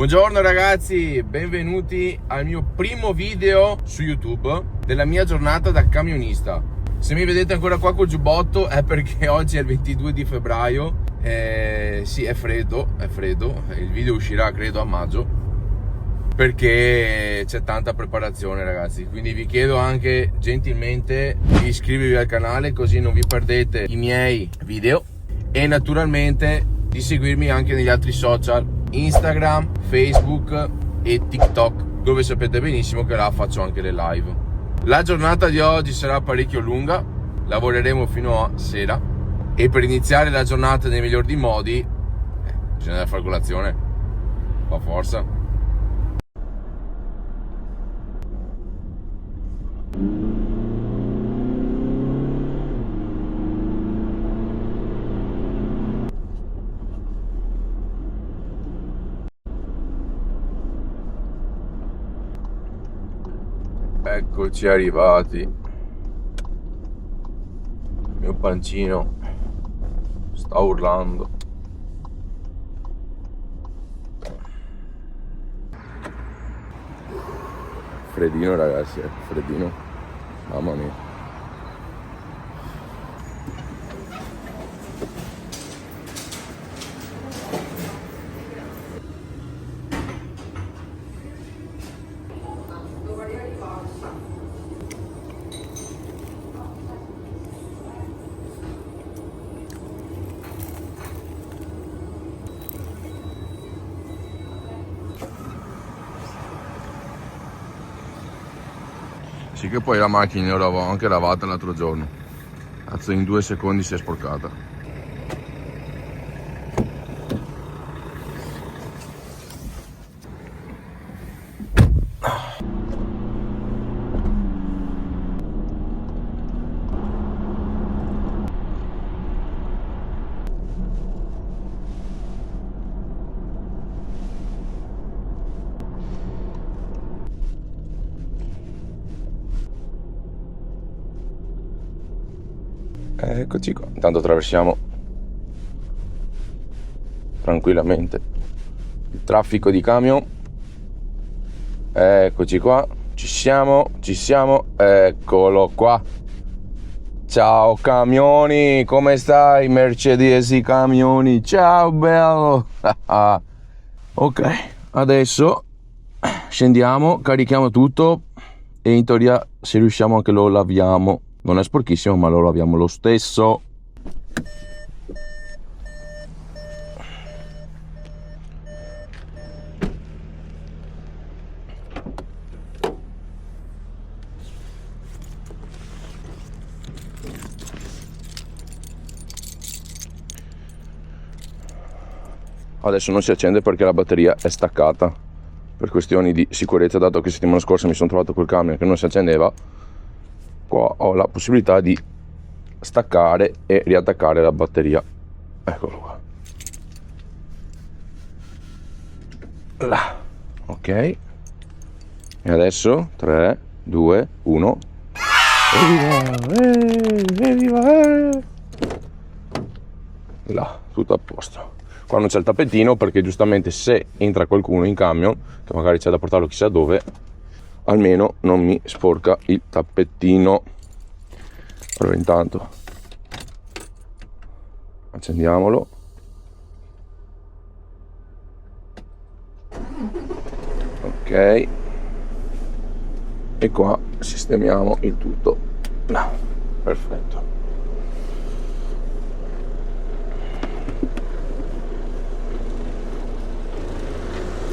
Buongiorno ragazzi, benvenuti al mio primo video su YouTube della mia giornata da camionista. Se mi vedete ancora qua col giubbotto è perché oggi è il 22 di febbraio. Sì, è freddo, il video uscirà credo a maggio perché c'è tanta preparazione ragazzi, quindi vi chiedo anche gentilmente di iscrivervi al canale così non vi perdete i miei video e naturalmente di seguirmi anche negli altri social, Instagram, Facebook e TikTok, dove sapete benissimo che là faccio anche le live. La giornata di oggi sarà parecchio lunga, lavoreremo fino a sera e per iniziare la giornata nel miglior dei modi bisogna fare colazione, fa forza. Eccoci arrivati. Il mio pancino sta urlando. Freddino ragazzi, freddino. Mamma mia. Sì che poi la macchina l'avevo anche lavata l'altro giorno. Cazzo, in 2 secondi si è sporcata. Eccoci qua, intanto attraversiamo tranquillamente il traffico di camion. Eccoci qua, ci siamo, eccolo qua. Ciao camioni, come stai? Mercedes camioni, ciao bello. Ok, adesso scendiamo, carichiamo tutto e in teoria se riusciamo anche lo laviamo. Non è sporchissimo ma lo laviamo lo stesso. Adesso non si accende perché la batteria è staccata per questioni di sicurezza, dato che settimana scorsa mi sono trovato col camion che non si accendeva. Qua ho la possibilità di staccare e riattaccare la batteria. Eccolo qua. Là. Ok. E adesso 3, 2, 1. Evviva! Là, tutto a posto. Qua non c'è il tappetino perché giustamente se entra qualcuno in camion, che magari c'è da portarlo chissà dove, almeno non mi sporca il tappettino. Allora intanto accendiamolo. Ok, e qua sistemiamo il tutto. No, perfetto.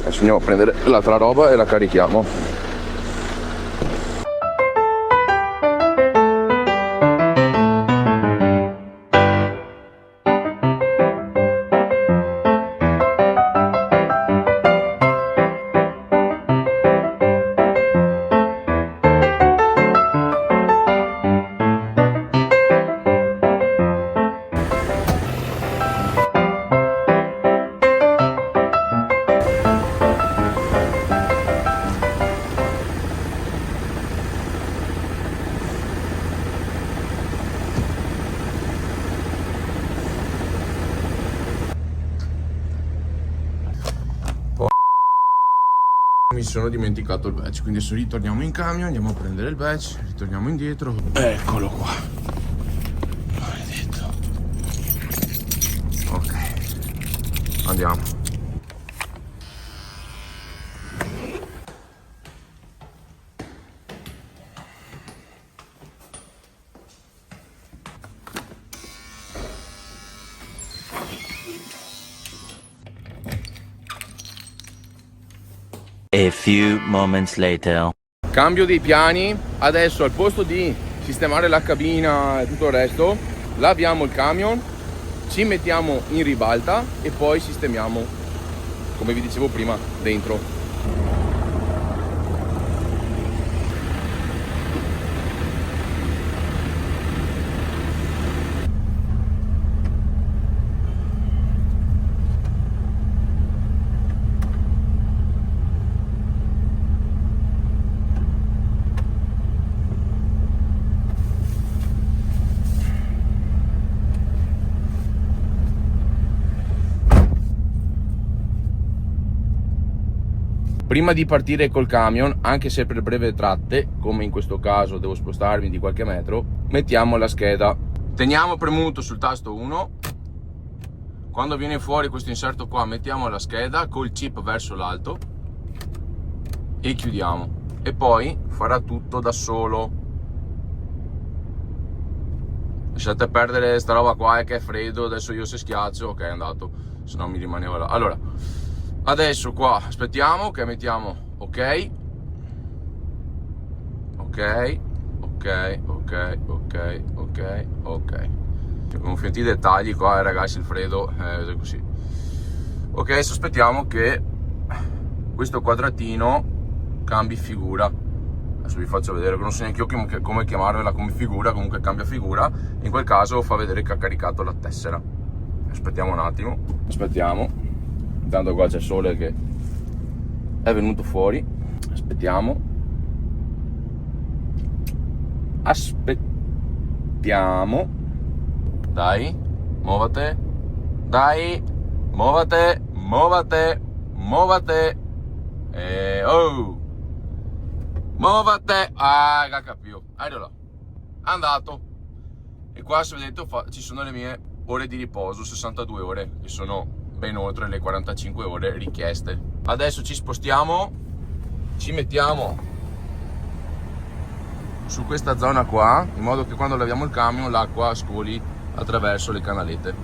Adesso andiamo a prendere l'altra roba e la carichiamo. mi sono dimenticato il badge, quindi adesso ritorniamo in camion, andiamo a prendere il badge, ritorniamo indietro. Eccolo qua, maledetto. Ok, andiamo. A few moments later. Cambio dei piani, adesso al posto di sistemare la cabina e tutto il resto, laviamo il camion, ci mettiamo in ribalta e poi sistemiamo, come vi dicevo prima, dentro. Prima di partire col camion, anche se per breve tratte, come in questo caso devo spostarmi di qualche metro, mettiamo la scheda. Teniamo premuto sul tasto 1. Quando viene fuori questo inserto qua, mettiamo la scheda col chip verso l'alto e chiudiamo. E poi farà tutto da solo. Lasciate perdere sta roba qua che è freddo, adesso io se schiaccio, ok, è andato, se no mi rimaneva là. Allora, adesso qua aspettiamo che mettiamo ok, ok, ok, ok, ok, ok, ok. Abbiamo finito i dettagli qua, ragazzi, il freddo è così. Ok, adesso aspettiamo che questo quadratino cambi figura. Adesso vi faccio vedere, che non so neanche io come chiamarvela come figura, comunque cambia figura. In quel caso fa vedere che ha caricato la tessera. Aspettiamo un attimo, aspettiamo. Intanto qua c'è il sole che è venuto fuori. Aspettiamo. Aspettiamo. Dai, muovate. Dai, muovate, muovate, muovate. Oh! Muovate. Ah, capito. Allora, andato. E qua se vedete ci sono le mie ore di riposo, 62 ore, che sono ben oltre le 45 ore richieste. Adesso ci spostiamo, ci mettiamo su questa zona qua, in modo che quando laviamo il camion l'acqua scoli attraverso le canalette.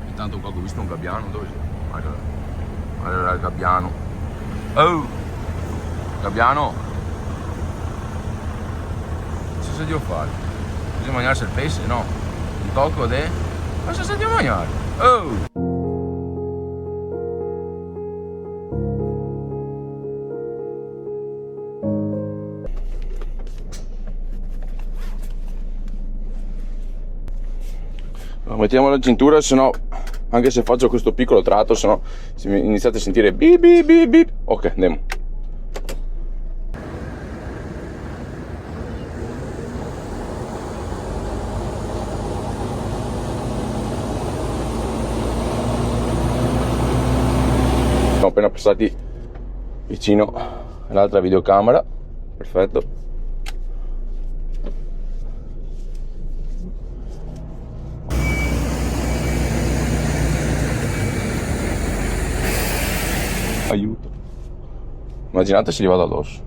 Intanto qua ho visto un gabbiano, dove sei? Allora il gabbiano. Oh! Gabbiano! Cosa devo fare? Bisogna mangiarsi il pesce? No. Un tocco de... Cosa si devo mangiare? Oh! Mettiamo la cintura, se no, anche se faccio questo piccolo tratto, se no iniziate a sentire bip bip bip bip. Ok, andiamo. Siamo appena passati vicino all'altra videocamera. Perfetto. Aiuto. Immaginate se gli vado addosso.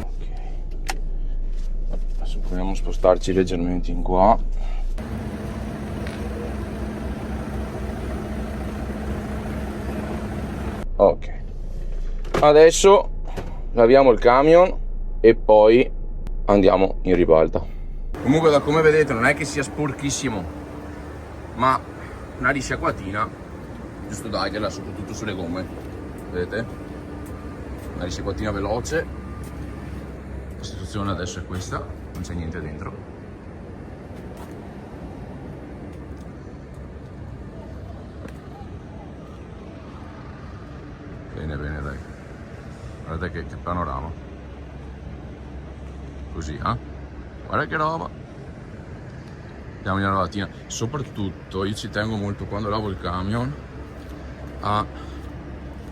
Ok. Adesso proviamo a spostarci leggermente in qua. Ok. Adesso laviamo il camion e poi andiamo in ribalta. Comunque, da come vedete, non è che sia sporchissimo, ma una risciacquatina giusto dargliela, soprattutto sulle gomme, vedete? Una risciacquatina veloce. La situazione adesso è questa, non c'è niente dentro. Bene, bene, dai, guardate che panorama. così, guarda che roba. Diamo una lavatina. Soprattutto io ci tengo molto quando lavo il camion a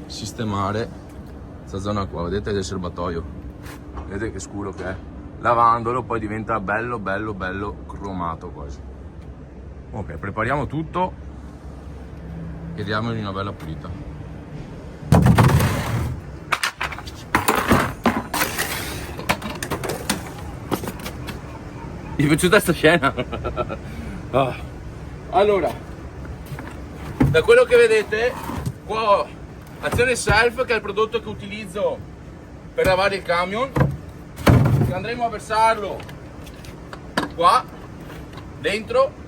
sistemare questa zona qua, vedete, del serbatoio, vedete che scuro che è. Lavandolo poi diventa bello bello bello cromato quasi. Ok, prepariamo tutto e diamogli una bella pulita. Mi è piaciuta sta scena? Allora, da quello che vedete qua ho Azione Self, che è il prodotto che utilizzo per lavare il camion, che andremo a versarlo qua dentro.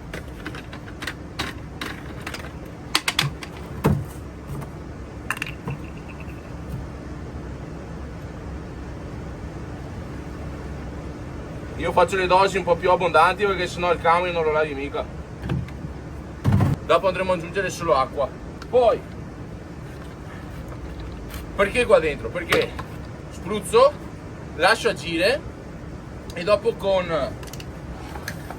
Io faccio le dosi un po' più abbondanti perché sennò il camion non lo lavi mica. Dopo andremo ad aggiungere solo acqua. Poi, perché qua dentro? Perché spruzzo, lascio agire e dopo con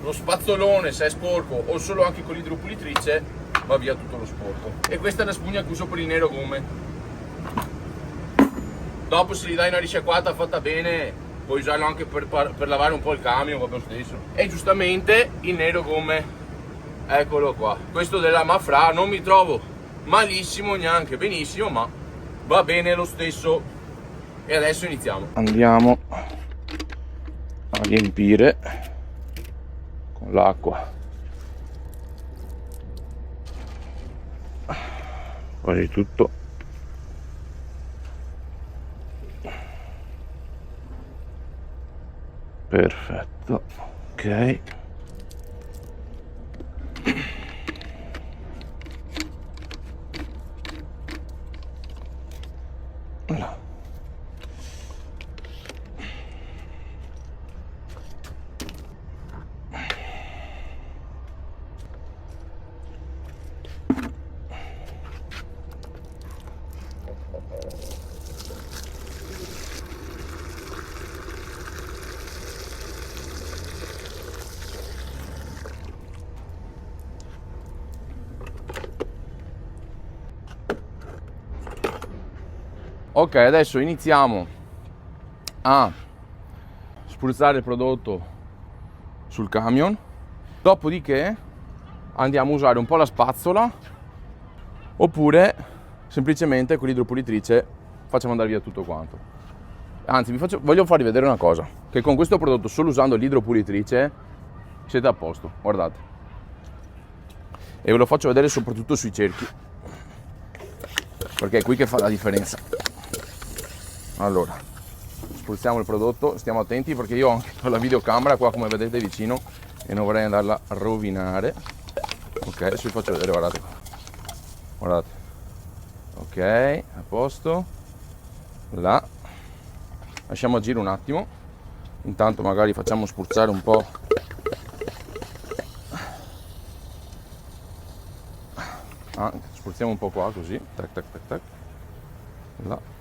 lo spazzolone, se è sporco, o solo anche con l'idropulitrice, va via tutto lo sporco. E questa è la spugna che uso per il nero gomme. Dopo se gli dai una risciacquata fatta bene, puoi usarlo anche per lavare un po' il camion, va lo stesso. E giustamente il nero gomme, eccolo qua. Questo della Mafra non mi trovo malissimo, neanche benissimo, ma va bene lo stesso. E adesso iniziamo. Andiamo a riempire con l'acqua quasi tutto. Perfetto, ok. Ok, adesso iniziamo a spruzzare il prodotto sul camion, dopodiché andiamo a usare un po' la spazzola oppure semplicemente con l'idropulitrice facciamo andare via tutto quanto. Anzi, voglio farvi vedere una cosa, che con questo prodotto, solo usando l'idropulitrice, siete a posto, guardate. E ve lo faccio vedere soprattutto sui cerchi, perché è qui che fa la differenza. Allora, spruzziamo il prodotto, stiamo attenti perché io ho anche la videocamera qua, come vedete, vicino, e non vorrei andarla a rovinare. Ok, adesso vi faccio vedere, guardate qua. Guardate. Ok, a posto. Là. Lasciamo agire un attimo. Intanto magari facciamo spruzzare un po'. Spruzziamo un po' qua così. Tac tac tac tac. Là.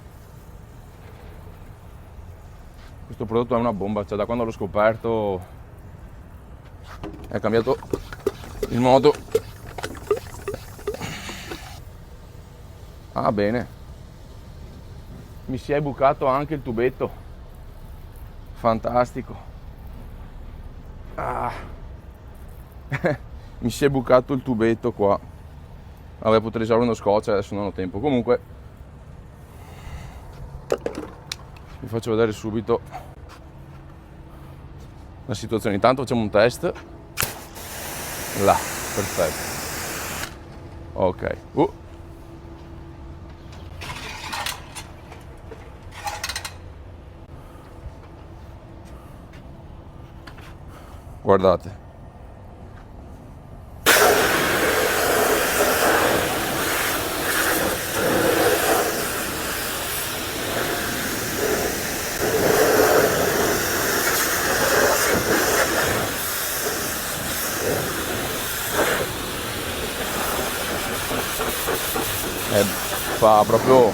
Questo prodotto è una bomba, cioè da quando l'ho scoperto è cambiato il modo. Ah, bene, mi si è bucato anche il tubetto, fantastico. Mi si è bucato il tubetto qua. Vabbè, potrei usare uno scotch, adesso non ho tempo. Comunque vi faccio vedere subito la situazione. Intanto facciamo un test. Là, perfetto. Ok. Guardate. Fa proprio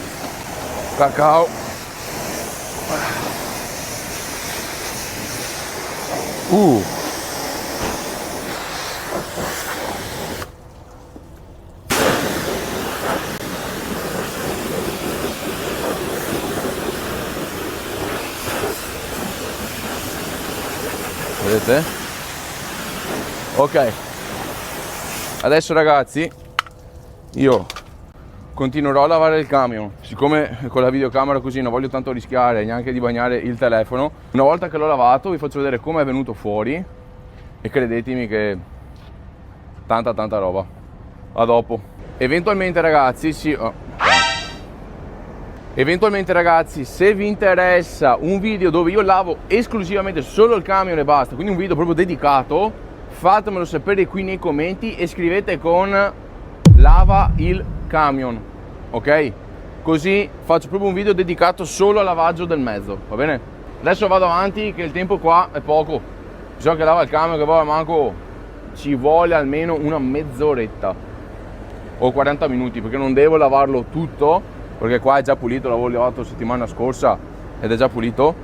cacao. Vedete? Ok, adesso ragazzi io continuerò a lavare il camion, siccome con la videocamera così non voglio tanto rischiare neanche di bagnare il telefono. Una volta che l'ho lavato vi faccio vedere come è venuto fuori e credetemi che tanta roba. A dopo. Eventualmente ragazzi se vi interessa un video dove io lavo esclusivamente solo il camion e basta, quindi un video proprio dedicato, fatemelo sapere qui nei commenti e scrivete con lava il camion, ok? Così faccio proprio un video dedicato solo al lavaggio del mezzo, va bene? Adesso vado avanti che il tempo qua è poco, bisogna che lava il camion, che poi manco ci vuole almeno una mezz'oretta o 40 minuti, perché non devo lavarlo tutto, perché qua è già pulito, l'avevo lavato settimana scorsa ed è già pulito,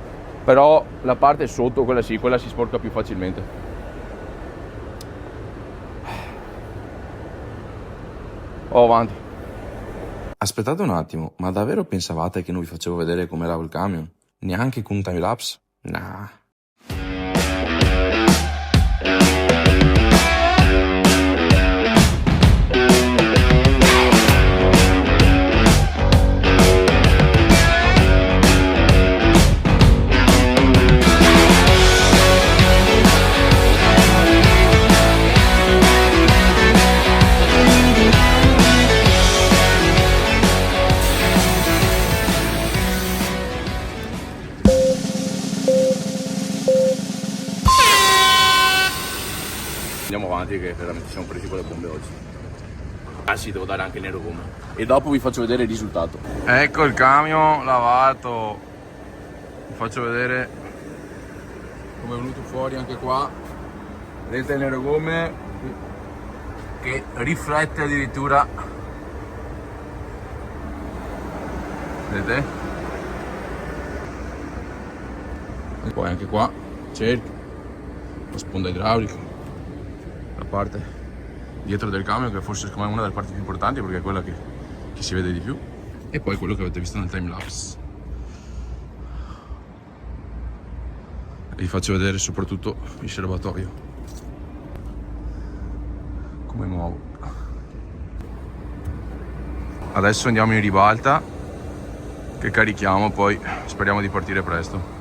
però la parte sotto, quella si sporca più facilmente. Avanti. Aspettate un attimo, ma davvero pensavate che non vi facevo vedere come lavo il camion? Neanche con un timelapse? Nah. Andiamo avanti che veramente ci siamo presi con le bombe oggi. Ah sì, devo dare anche il nero gomma. E dopo vi faccio vedere il risultato. Ecco il camion lavato. Vi faccio vedere come è venuto fuori anche qua. Vedete il nero gomme che riflette addirittura. Vedete? E poi anche qua cerchio, la sponda idraulica, la parte dietro del camion che forse secondo me è una delle parti più importanti perché è quella che si vede di più, e poi quello che avete visto nel timelapse. E vi faccio vedere soprattutto il serbatoio come è nuovo. Adesso andiamo in ribalta che carichiamo, poi speriamo di partire presto.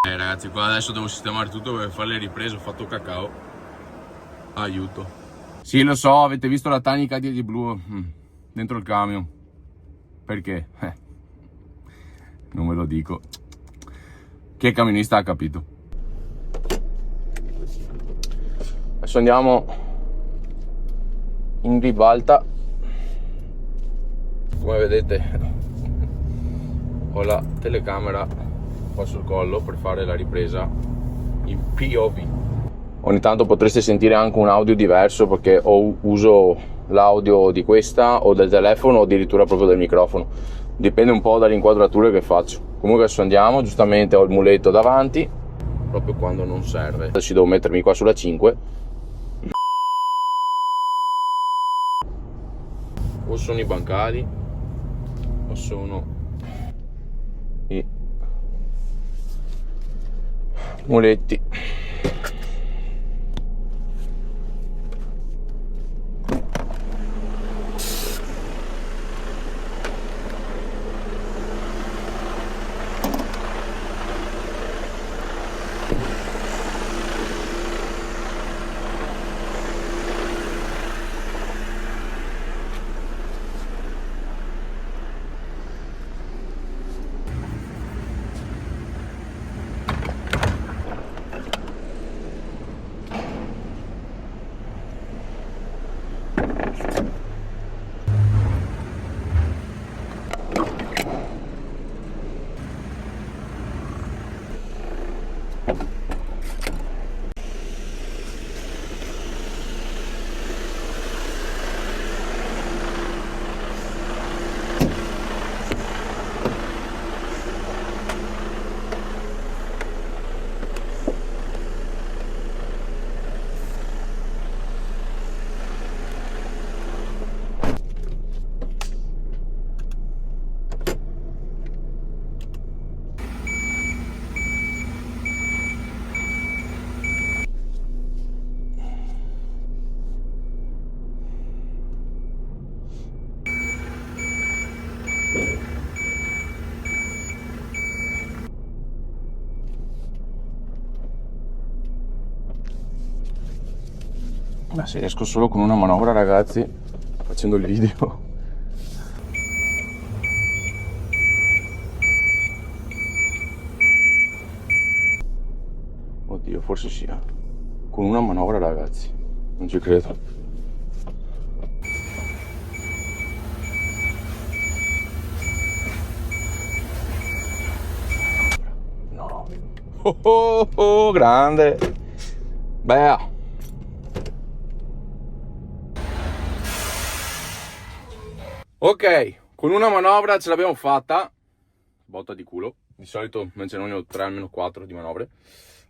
Ragazzi, qua adesso devo sistemare tutto per fare le riprese, ho fatto cacao. Aiuto. Sì, lo so, avete visto la tanica di blu dentro il camion. Perché? Non ve lo dico. Che camionista ha capito? Adesso andiamo in ribalta. Come vedete ho la telecamera qua sul collo per fare la ripresa in POV. Ogni tanto potreste sentire anche un audio diverso perché uso l'audio di questa o del telefono o addirittura proprio del microfono, dipende un po' dalle inquadrature che faccio. Comunque adesso andiamo, giustamente ho il muletto davanti proprio quando non serve, adesso devo mettermi qua sulla 5. O sono i bancali o sono i muletti. Ma se riesco solo con una manovra, ragazzi, facendo il video. Oddio, forse sì. Con una manovra, ragazzi. Non ci credo. No. Oh, grande. Beh. Ok, con una manovra ce l'abbiamo fatta. Botta di culo. Di solito me ce ne vogliono 3 almeno 4 di manovre.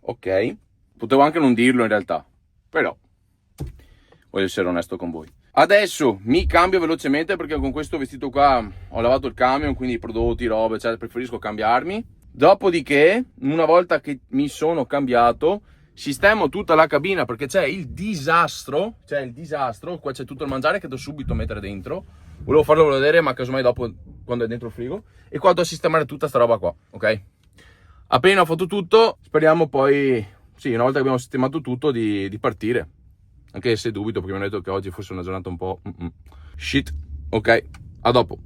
Ok. Potevo anche non dirlo in realtà. Però voglio essere onesto con voi. Adesso mi cambio velocemente perché con questo vestito qua ho lavato il camion, quindi i prodotti, robe, eccetera, preferisco cambiarmi. Dopodiché, una volta che mi sono cambiato, sistemo tutta la cabina perché c'è il disastro, qua c'è tutto il mangiare che devo subito mettere dentro. Volevo farlo vedere, ma casomai dopo quando è dentro il frigo. E qua devo sistemare tutta sta roba qua, ok? Appena ho fatto tutto, speriamo poi, sì, una volta che abbiamo sistemato tutto, di partire. Anche se dubito, perché mi hanno detto che oggi fosse una giornata un po' shit. Ok, a dopo.